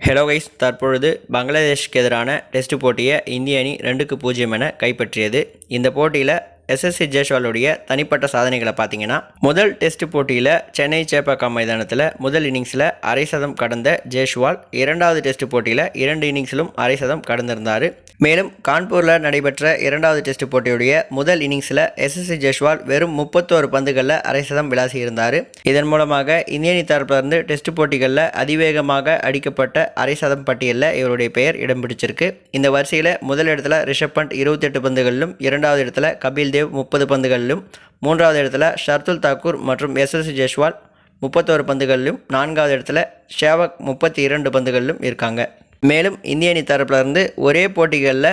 Hello guys, தற்பொழுது பங்களாதேஷ்க்கு எதிரான test போட்டியை இந்திய அணி 2-0 என கைப்பற்றியது. இந்த போட்டியில் எஸ்எஸ்சி ஜெய்ஸ்வாலுடைய தனிப்பட்ட சாதனைகளை பார்த்தீங்கன்னா, முதல் டெஸ்ட் போட்டியில் சென்னை சேப்பாக்கம் மைதானத்தில் முதல் இன்னிங்ஸில் அரை சதம் கடந்த ஜெய்ஸ்வால் இரண்டாவது டெஸ்ட் போட்டியில் 2 இன்னிங்ஸிலும் அரை சதம் கடந்திருந்தார். மேலும் கான்பூரில் நடைபெற்ற இரண்டாவது டெஸ்ட் போட்டியுடைய முதல் இன்னிங்ஸில் எஸ்எஸ்சி ஜெய்ஸ்வால் வெறும் 31 பந்துகளில் அரை சதம் விளாசியிருந்தார். இதன் மூலமாக இந்திய அணி தரப்பிலிருந்து டெஸ்ட் போட்டிகளில் அதிவேகமாக அடிக்கப்பட்ட அரை சதம் பட்டியலில் இவருடைய பெயர் இடம் பிடிச்சிருக்கு. இந்த வரிசையில் முதல் இடத்துல ரிஷப் பண்ட் 28 பந்துகளிலும், இரண்டாவது இடத்துல கபில் தேவ் 30 பந்துகளிலும், மூன்றாவது இடத்துல ஷர்துல் தாக்கூர் மற்றும் எஸ்எஸ்சி ஜெய்ஸ்வால் 31 பந்துகளிலும், நான்காவது இடத்துல ஷேவக் 32 பந்துகளிலும் இருக்காங்க. மேலும் இந்திய அணி தரப்பிலிருந்து ஒரே போட்டிகளில்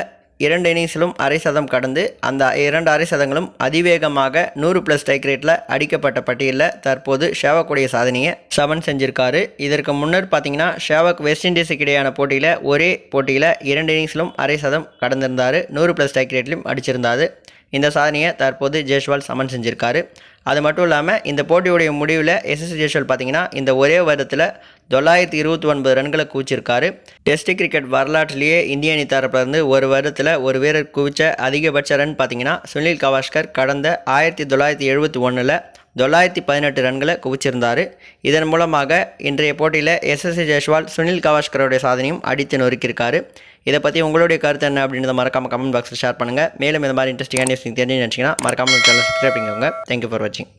2 இன்னிங்ஸிலும் அரை சதம் கடந்து அந்த 2 அரை சதங்களும் அதிவேகமாக 100+ ஸ்ட்ரைக் ரேட்டில் அடிக்கப்பட்ட பட்டியலில் தற்போது ஷேவக்குடைய சாதனையை சமன் செஞ்சிருக்காரு. இதற்கு முன்னர் பார்த்தீங்கன்னா, ஷேவக் வெஸ்ட் இண்டீஸுக்கு இடையான போட்டியில் ஒரே போட்டியில் 2 இன்னிங்ஸிலும் அரை சதம் கடந்திருந்தார். 100+ ஸ்ட்ரைக் ரேட்லையும் அடிச்சிருந்தார். இந்த சாதனையை தற்போது ஜெய்ஸ்வால் சமன் செஞ்சிருக்காரு. அது மட்டும் இல்லாமல் இந்த போட்டியுடைய முடிவில் எஸ்எஸ்சி ஜெய்ஸ்வால் பார்த்தீங்கன்னா, இந்த ஒரே வருடத்தில் 929 ரன்களை குவிச்சிருக்காரு. டெஸ்ட் கிரிக்கெட் வரலாற்றிலேயே இந்திய அணி தரப்பிலிருந்து ஒரு வருடத்தில் ஒரு வீரர் குவிச்ச அதிகபட்ச ரன் பார்த்தீங்கன்னா, சுனில் கவாஸ்கர் கடந்த 1971 918 ரன்களை குவிச்சிருந்தார். இதன் மூலமாக இன்றைய போட்டியில் எஸ்எஸ்சி ஜெய்ஸ்வால் சுனில் கவாஸ்கருடைய சாதனையும் அடித்து நொறுக்கியிருக்காரு. இதை பற்றி உங்களுடைய கருத்து என்ன அப்படின்றத மறக்காமல் கமெண்ட் பாக்ஸில் ஷேர் பண்ணுங்கள். மேலும் இந்த மாதிரி இன்ட்ரெஸ்டிங்கான நியூஸ் தெரிஞ்சு நினச்சிங்கன்னா மறக்காமல் சேனல் சப்ஸ்கிரைப் பண்ணிக்கோங்க. தேங்க்யூ ஃபார் வாட்சிங்.